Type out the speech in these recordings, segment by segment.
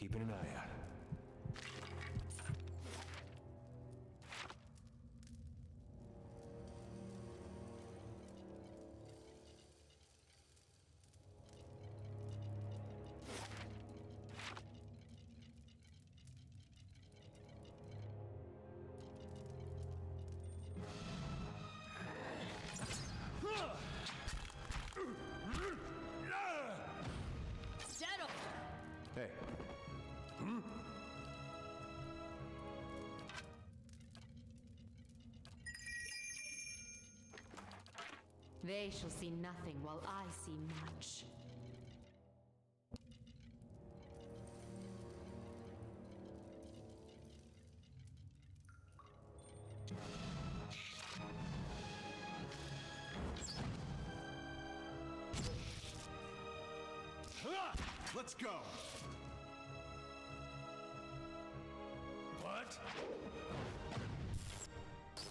Keeping an eye out. Hey. They shall see nothing while I see much. Let's go. What?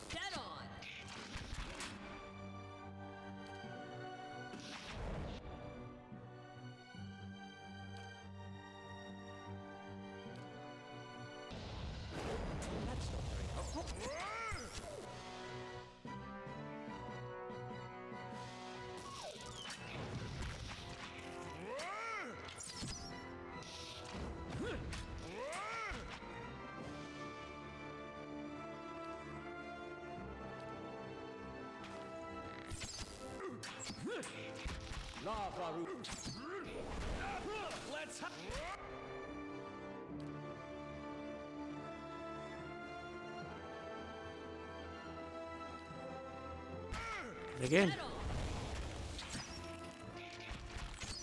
Get on! That's not very helpful. Lava root. Let's Again.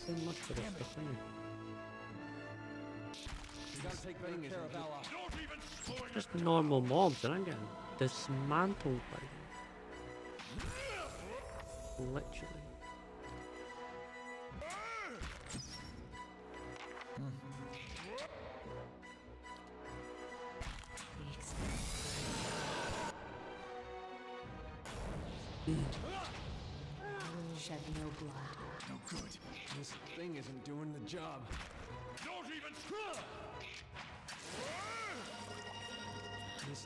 So much for this stuff, isn't it? You gotta take better care of Aloth. Just normal mobs, and I'm getting dismantled by them. Literally. Shed no blood. No good. This thing isn't doing the job. Don't even try! This...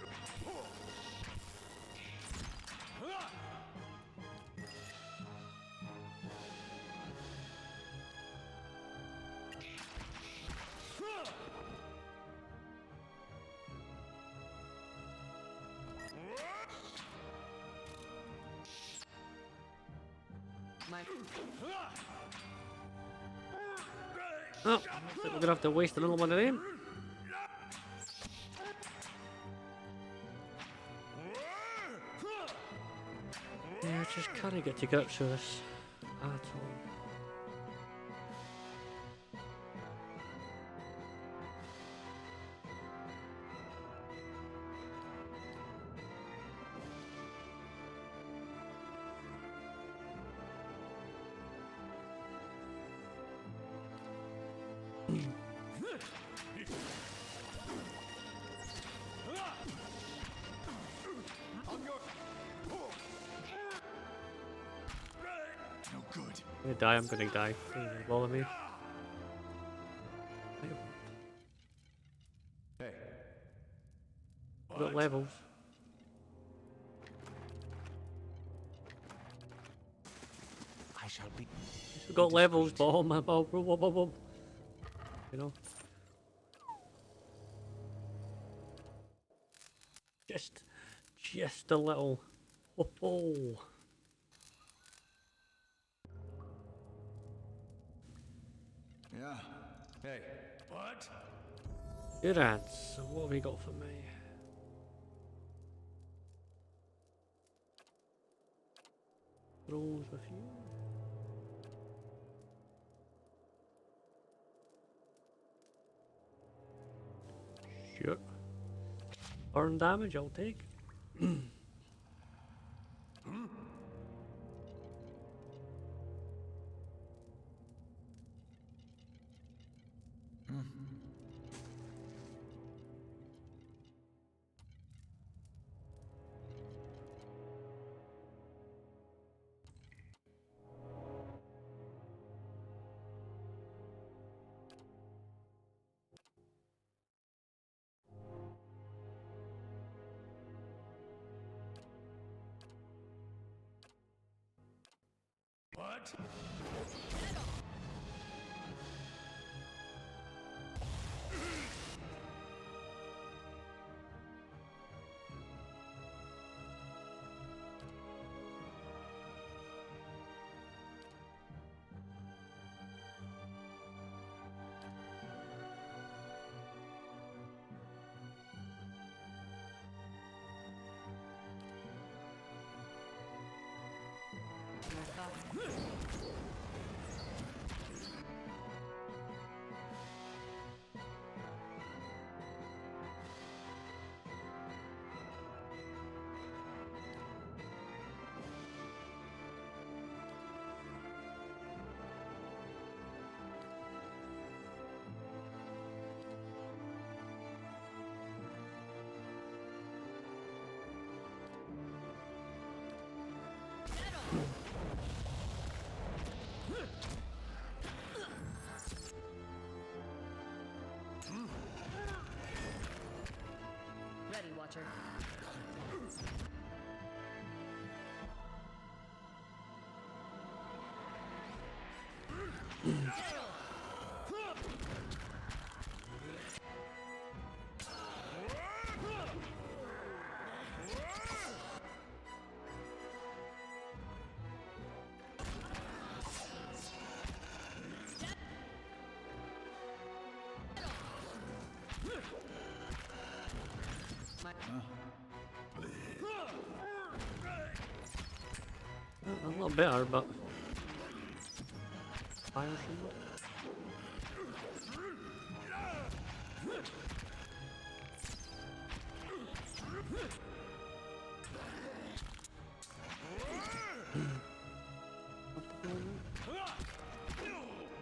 My Oh, looks like we're gonna have to waste another one of them. Yeah, I just can't get to grips with this at all. No good. I'm gonna die. Don't even bother me. Hey. We've got levels. I shall be. We've got levels, bomb, bomb. You know? Just a little. Oh. Yeah. Hey. What? Durance, so what have we got for me? Rolls with you. Sure. Burn damage, I'll take. that! Ready, Watcher. A little better, but fire shield.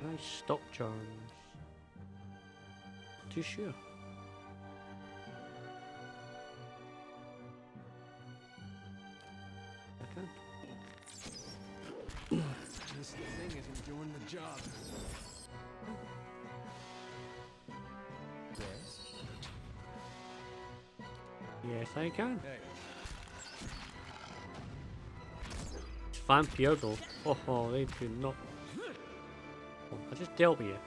Nice stock charms. Too sure. I can't. This thing isn't doing the job. Yes? Yes, I can. Hey. It's Fampyr though. Oh, they do not. Oh, I just dealt with you.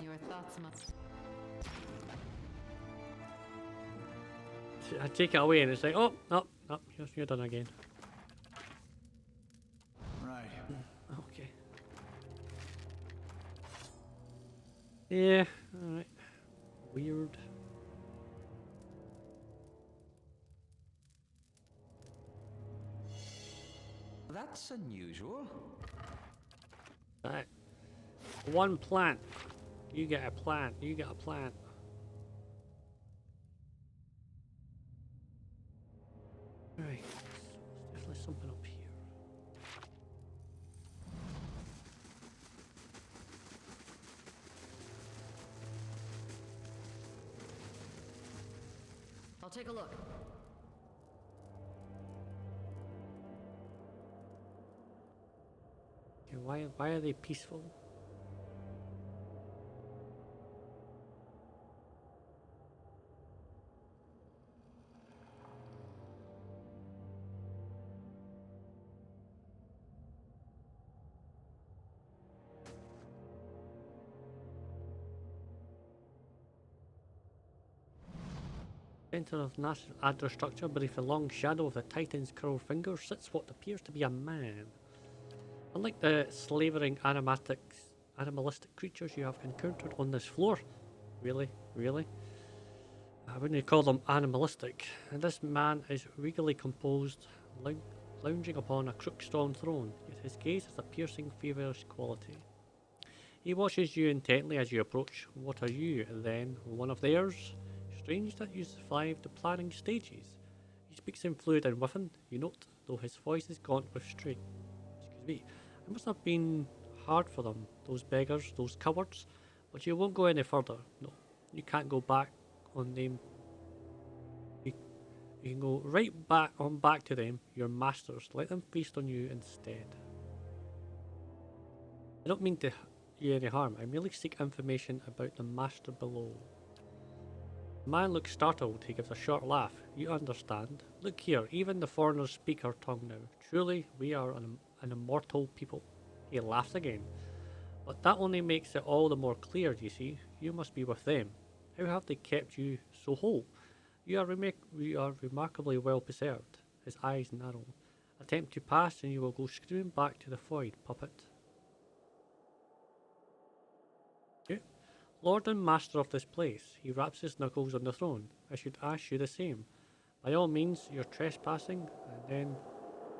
Your thoughts must. I take it away and it's like, oh, no, no, you're done again. Right. Okay. Yeah, alright. Weird. That's unusual. Right. One plant. You get a plant. You get a plant. Right. There's definitely something up here. I'll take a look. Okay, why are they peaceful? Center of massive adder structure beneath the long shadow of the Titan's curled fingers sits what appears to be a man. Unlike the slavering animalistic creatures you have encountered on this floor. Really? Really? I wouldn't call them animalistic. And this man is regally composed, lounging upon a crook-stone throne, yet his gaze has a piercing, feverish quality. He watches you intently as you approach. What are you, then? One of theirs? Strange that you survived the planning stages. He speaks in fluid and Whiffin, you note, though his voice is gaunt with strain. Excuse me. It must have been hard for them, those beggars, those cowards, but you won't go any further. No, you can't go back on them. You can go right back to them, your masters. Let them feast on you instead. I don't mean to you any harm. I merely seek information about the master below. The man looks startled. He gives a short laugh. You understand. Look here, even the foreigners speak our tongue now. Truly, we are an immortal people. He laughs again. But that only makes it all the more clear, you see. You must be with them. How have they kept you so whole? You are remarkably well preserved. His eyes narrow. Attempt to pass and you will go screaming back to the void, puppet. Okay. Lord and master of this place, he raps his knuckles on the throne. I should ask you the same. By all means, you're trespassing,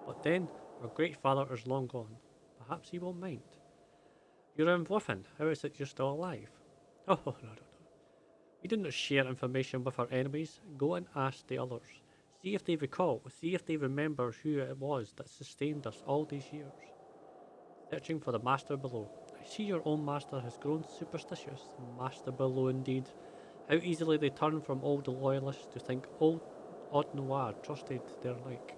but then, our great father is long gone. Perhaps he won't mind. You're in Woofen. How is it you're still alive? Oh, no. We do not share information with our enemies. Go and ask the others. See if they recall. See if they remember who it was that sustained us all these years. Searching for the master below. I see your own master has grown superstitious. Master below indeed. How easily they turn from old loyalists to think old Odd Noir trusted their like.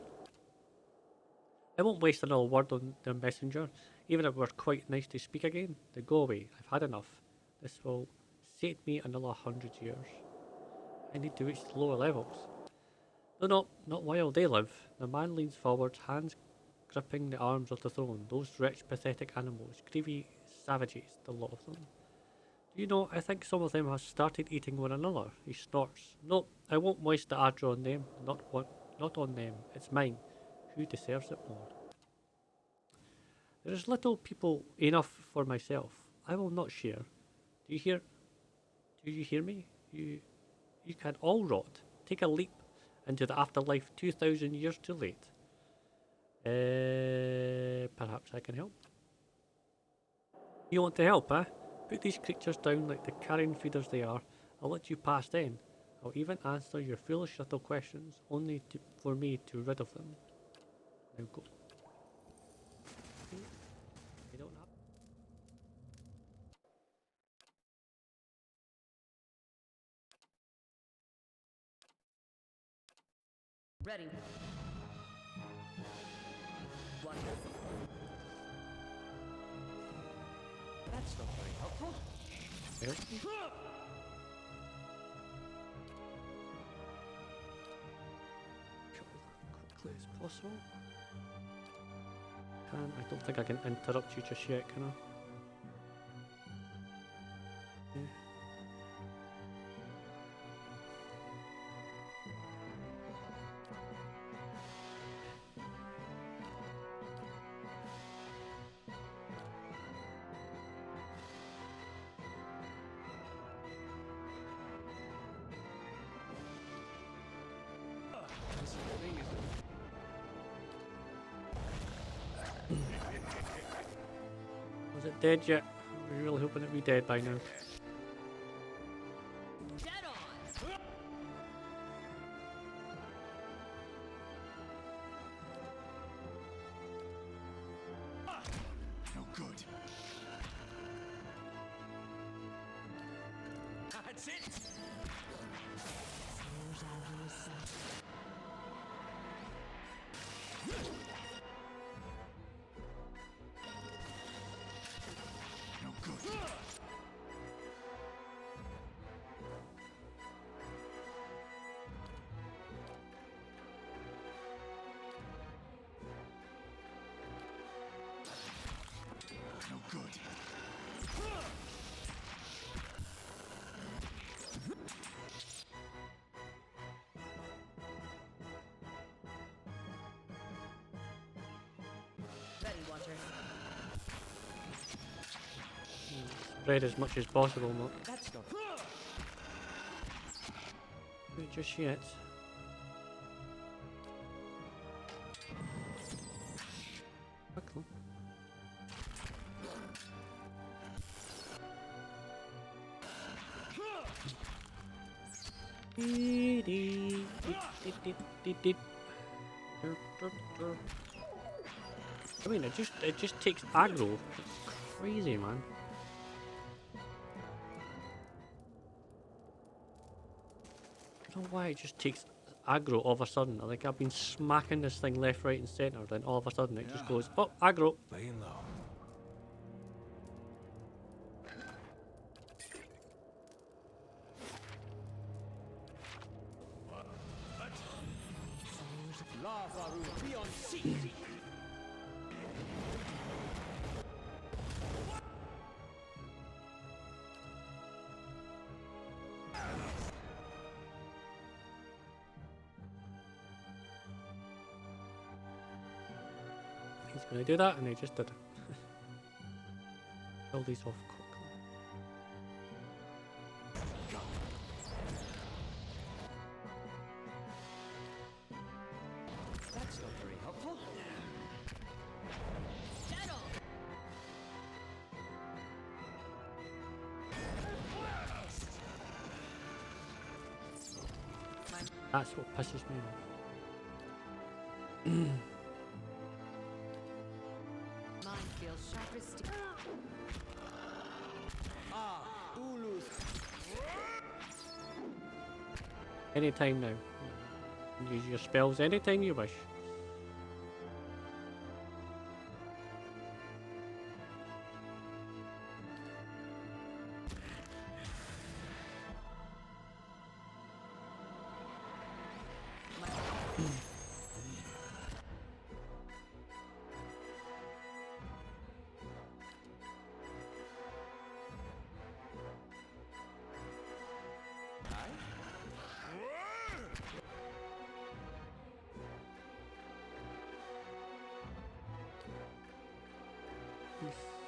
I won't waste another word on the messenger, even if it were quite nice to speak again. They go away. I've had enough. This will sate me another 100 years. I need to reach the lower levels. No, not while they live. The man leans forward, hands gripping the arms of the throne. Those wretched, pathetic animals, greedy savages, the lot of them. Do you know, I think some of them have started eating one another. He snorts. No, I won't waste the Outtro on them. Not on them. It's mine. Who deserves it more? There is little people enough for myself. I will not share. Do you hear? Do you hear me? You can all rot. Take a leap into the afterlife 2,000 years too late. Perhaps I can help. You want to help, eh? Put these creatures down like the carrion feeders they are. I'll let you pass then. I'll even answer your foolish little questions, only for me to rid of them. Now go. I don't have. Ready. One. That's not very helpful. Help. Kill that quickly as possible. I don't think I can interrupt you just yet, can I? Okay. This thing isn't. Was it dead yet? I was really hoping it'd be dead by now. Dead on. No good. That's it. No good. No good. Ready, Watcher. Spread as much as possible, not That's not. just yet. Quickly. I mean, it just takes aggro. It's crazy, man. I don't know why it just takes aggro all of a sudden. Like I've been smacking this thing left, right, and centre, then all of a sudden it just goes, oh, aggro. Laying low. Lava will be on secret. He's going to do that, and he just did it. Kill these off quickly. That's not very helpful. That's what pisses me off. Mine feels sharp as steel. Anytime now. Use your spells anytime you wish.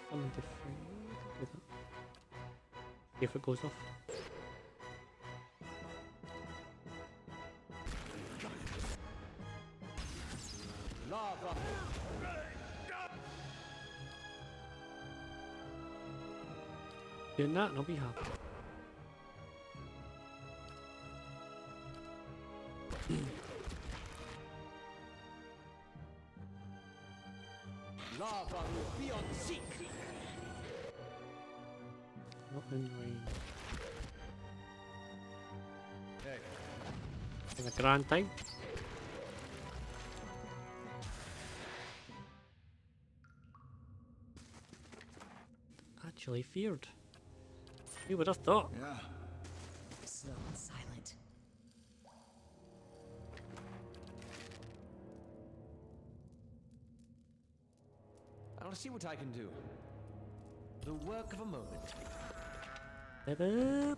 Summon the frame. Do that. See if it goes off. Lava. Doing that and I'll be happy. Lava will be on secret. Not in range. Hey. In a grand time. Actually feared. You would have thought. Yeah. Slow and silent. I'll see what I can do. The work of a moment. Level.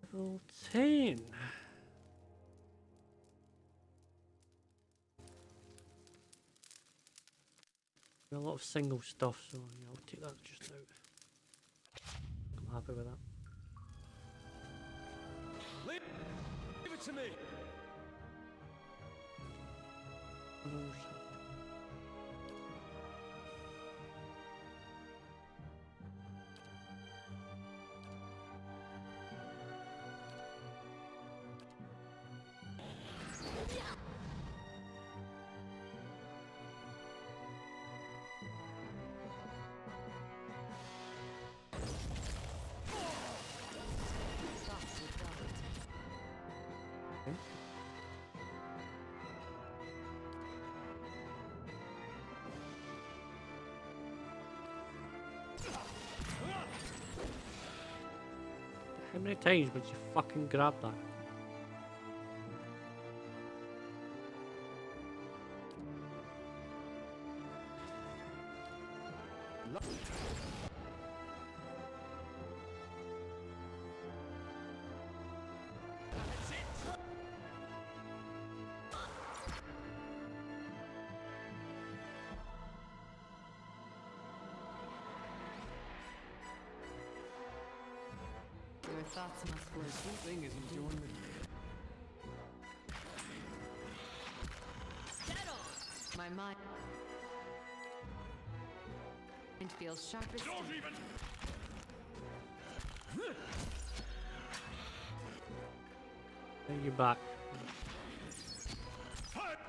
Level 10. A lot of single stuff, so yeah, I'll take that just now. I'm happy with that. Leave it to me. How many times would you fucking grab that? Your thoughts must work. This thing isn't doing the... My mind feels sharp as steel. Now you're back.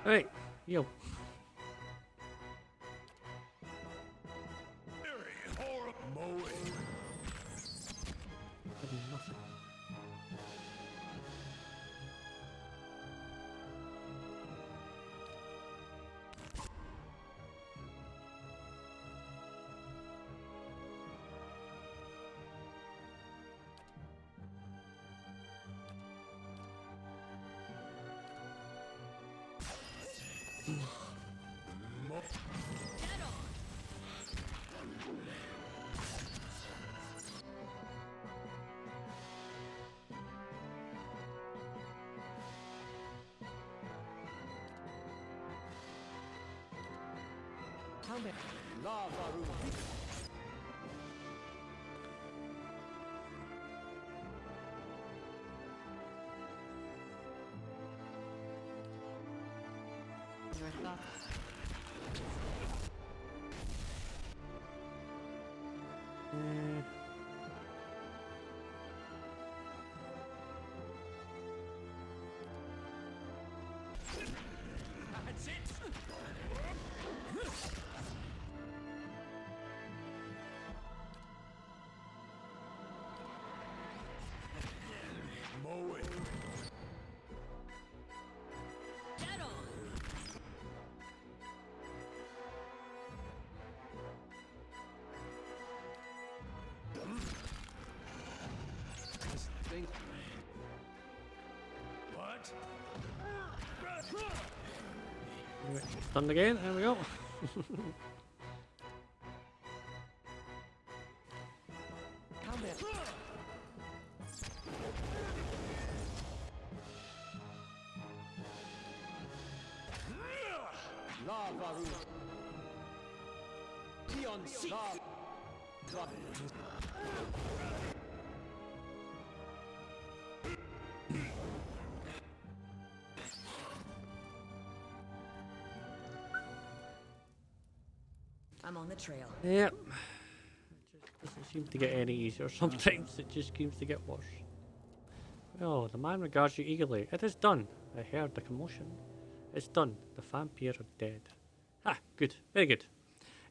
Hey, yo. Nothing. Lava room. Your thoughts. That's it! Mow it. Get on! This thing. What? Done again, there we go. Lava room. Dion lava. I'm on the trail. Yep. It just doesn't seem to get any easier. Sometimes it just seems to get worse. Oh, the man regards you eagerly. It is done. I heard the commotion. It's done. The Fampyr are dead. Ha! Good. Very good.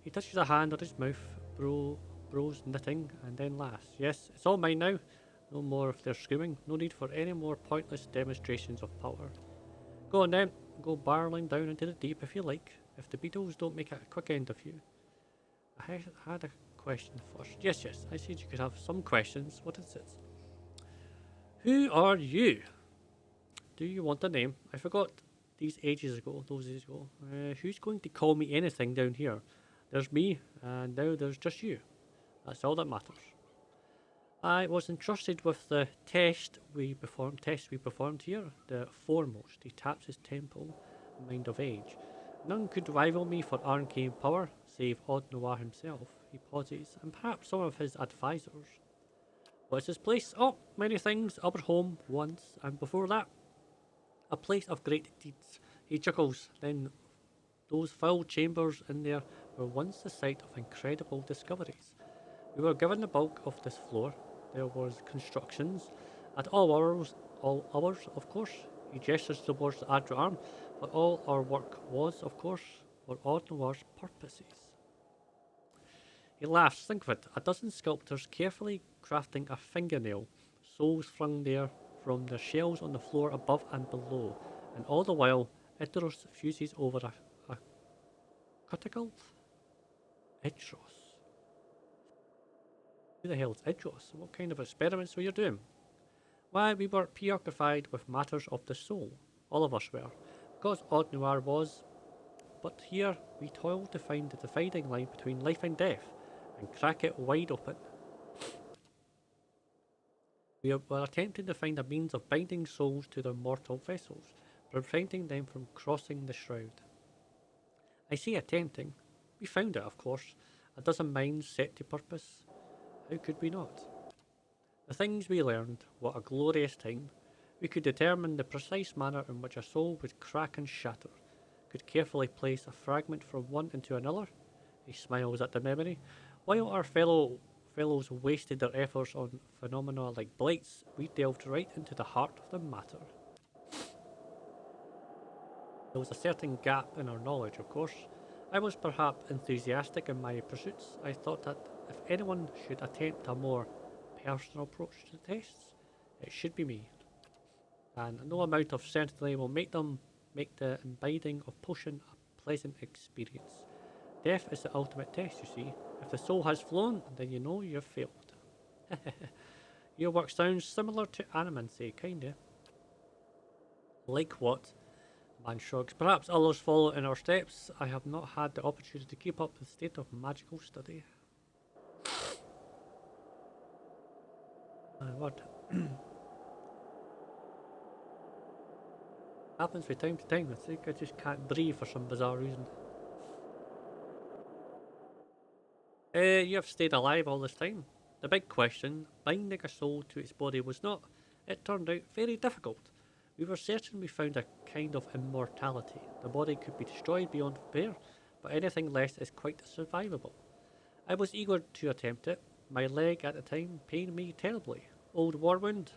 He touches a hand on his mouth, brows knitting, and then laughs. Yes, it's all mine now. No more of their screaming. No need for any more pointless demonstrations of power. Go on then. Go barreling down into the deep if you like. If the beetles don't make a quick end of you. I had a question first. Yes, I said you could have some questions. What is it? Who are you? Do you want a name? I forgot those ages ago. Who's going to call me anything down here? There's me, and now there's just you. That's all that matters. I was entrusted with the test we performed here. The foremost. He taps his temple, mind of age. None could rival me for arcane power, save Odd Noir himself. He pauses, and perhaps some of his advisors. What's his place? Oh, many things. Our home, once, and before that, a place of great deeds. He chuckles. Then those foul chambers in there were once the site of incredible discoveries. We were given the bulk of this floor. There was constructions at all hours, of course. He gestures towards the Adra arm, but all our work was, of course, for Odd Noir's purposes. He laughs. Think of it. A dozen sculptors carefully crafting a fingernail, souls flung there from their shells on the floor above and below, and all the while, Idros fuses over a cuticle? Idros. Who the hell is Idros? What kind of experiments were you doing? Why, we were preoccupied with matters of the soul. All of us were. Because Odd Noir was. But here, we toiled to find the dividing line between life and death, and crack it wide open. We were attempting to find a means of binding souls to their mortal vessels, preventing them from crossing the shroud. I say attempting. We found it, of course. A dozen minds set to purpose. How could we not? The things we learned, what a glorious time. We could determine the precise manner in which a soul would crack and shatter, could carefully place a fragment from one into another. He smiles at the memory. While our fellows wasted their efforts on phenomena like blights, we delved right into the heart of the matter. There was a certain gap in our knowledge, of course. I was perhaps enthusiastic in my pursuits. I thought that if anyone should attempt a more personal approach to the tests, it should be me. And no amount of certainty will make the imbibing of potion a pleasant experience. Death is the ultimate test, you see. If the soul has flown, then you know you've failed. Your work sounds similar to animancy, kinda. Like what? Man shrugs. Perhaps others follow in our steps. I have not had the opportunity to keep up with the state of magical study. My word. Happens from time to time. I think I just can't breathe for some bizarre reason. You have stayed alive all this time. The big question, binding a soul to its body, was not, it turned out, very difficult. We were certain we found a kind of immortality. The body could be destroyed beyond repair, but anything less is quite survivable. I was eager to attempt it. My leg at the time pained me terribly. Old war wound,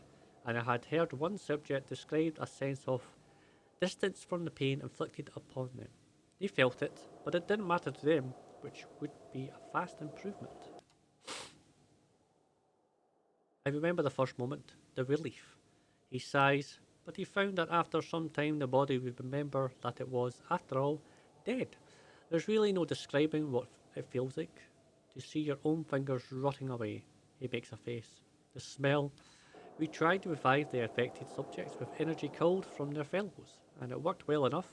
and I had heard one subject describe a sense of distance from the pain inflicted upon them. They felt it, but it didn't matter to them, which would be a vast improvement. I remember the first moment, the relief. He sighs, but he found that after some time the body would remember that it was, after all, dead. There's really no describing what it feels like. To see your own fingers rotting away. He makes a face. The smell. We tried to revive the affected subjects with energy culled from their fellows, and it worked well enough.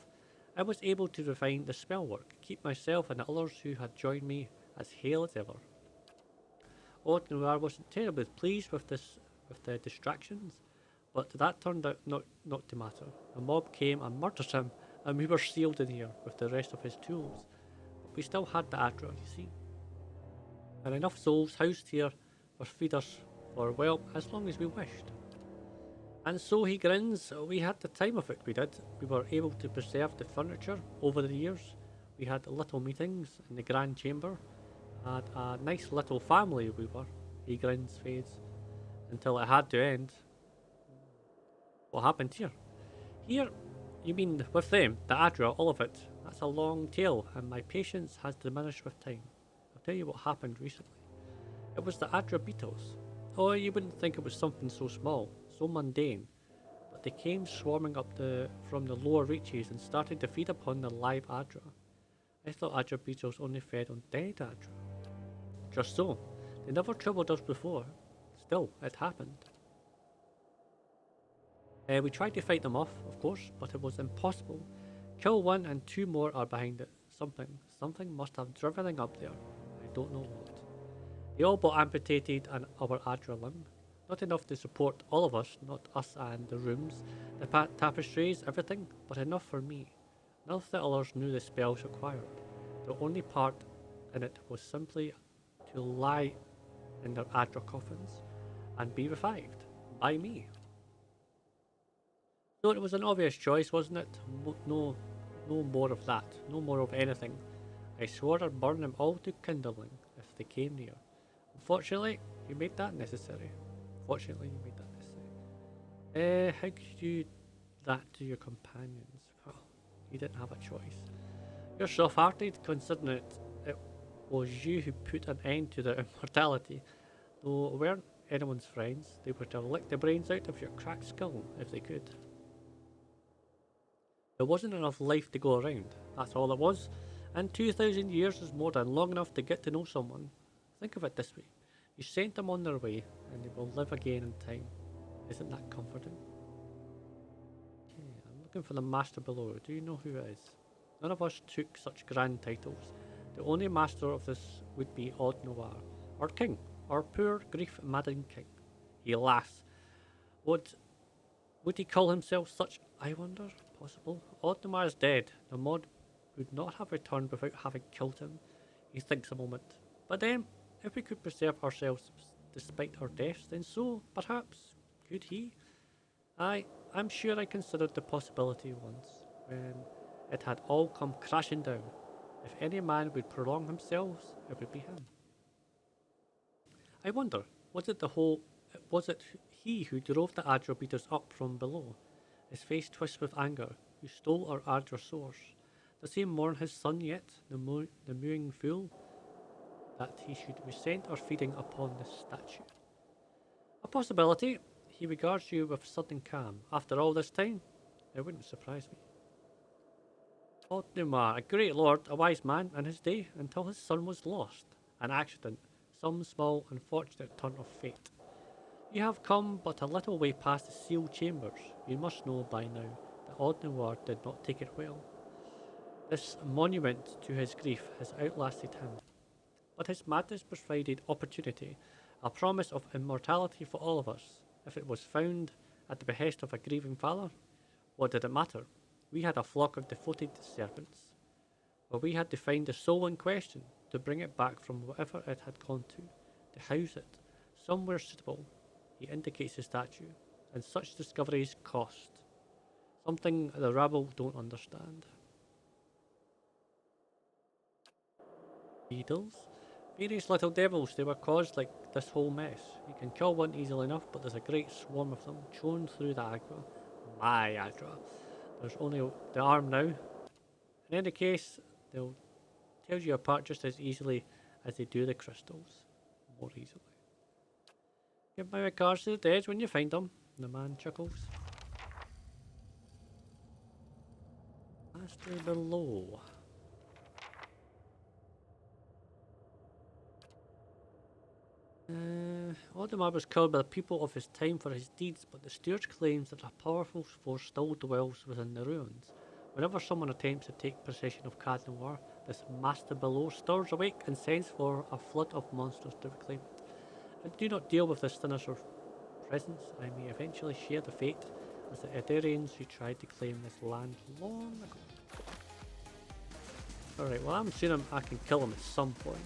I was able to refine the spell work, keep myself and the others who had joined me as hale as ever. Odd Noir wasn't terribly pleased with the distractions, but that turned out not to matter. A mob came and murdered him, and we were sealed in here with the rest of his tools. But we still had the Outtro, you see. And enough souls housed here for feed us for, well, as long as we wished. And so he grins. We had the time of it, we did. We were able to preserve the furniture over the years. We had little meetings in the grand chamber. Had a nice little family we were. He grins, fades. Until it had to end. What happened here? Here, you mean with them, the Outtro, all of it. That's a long tale, and my patience has diminished with time. I'll tell you what happened recently. It was the Outtro beetles. Oh, you wouldn't think it was something so small, so mundane. But they came swarming up from the lower reaches and started to feed upon the live Outtro. I thought Outtro beetles only fed on dead Outtro. Just so. They never troubled us before. Still, it happened. We tried to fight them off, of course, but it was impossible. Kill one and two more are behind it. Something must have driven them up there. I don't know what. They all but amputated our Outtro limb. Not enough to support all of us, not us and the rooms, the tapestries, everything, but enough for me. None of the others knew the spells required. The only part in it was simply to lie in their Outtro coffins and be revived by me. So it was an obvious choice, wasn't it? No more of that. No more of anything. I swore I'd burn them all to kindling if they came near. Unfortunately, you made that necessary. How could you do that to your companions? Well, you didn't have a choice. You're soft-hearted, considering it was you who put an end to their immortality. Though weren't anyone's friends, they would have licked the brains out of your cracked skull if they could. There wasn't enough life to go around, that's all it was, and 2,000 years is more than long enough to get to know someone. Think of it this way, you sent them on their way, and they will live again in time. Isn't that comforting? Okay, I'm looking for the master below. Do you know who it is? None of us took such grand titles. The only master of this would be Odd Noir, our king, our poor grief-maddened king. He laughs. Would he call himself such, I wonder? Possible. Odd Noir is dead. The mod would not have returned without having killed him. He thinks a moment. But then, if we could preserve ourselves despite our deaths, then so, perhaps, could he? I'm sure I considered the possibility once, when it had all come crashing down. If any man would prolong himself, it would be him. I wonder, was it he who drove the Outtro beaters up from below? His face twists with anger, who stole our Outtro source. Does he mourn his son yet, the mewing fool, that he should resent our feeding upon this statue? A possibility. He regards you with sudden calm. After all this time, it wouldn't surprise me. Odd Noir, a great lord, a wise man in his day, until his son was lost. An accident, some small unfortunate turn of fate. You have come but a little way past the sealed chambers. You must know by now that Onward did not take it well. This monument to his grief has outlasted him. But his madness provided opportunity, a promise of immortality for all of us. If it was found at the behest of a grieving father, what did it matter? We had a flock of devoted servants. Well, we had to find the soul in question, to bring it back from whatever it had gone to house it, somewhere suitable. He indicates the statue, and such discoveries cost. Something the rabble don't understand. Beetles? Various little devils, they were caused like this whole mess. You can kill one easily enough, but there's a great swarm of them churned through the Agra. My Agra. There's only the arm now. In any case, they'll tear you apart just as easily as they do the crystals. More easily. Give my regards to the dead when you find them. The man chuckles. Master below. Audemars was killed by the people of his time for his deeds, but the steward claims that a powerful force still dwells within the ruins. Whenever someone attempts to take possession of Cad Noir, this master below stirs awake and sends for a flood of monsters to reclaim it. If I do not deal with this sinister presence, I may eventually share the fate as the Edarians who tried to claim this land long ago. Alright, well I'm assuming I can kill him at some point.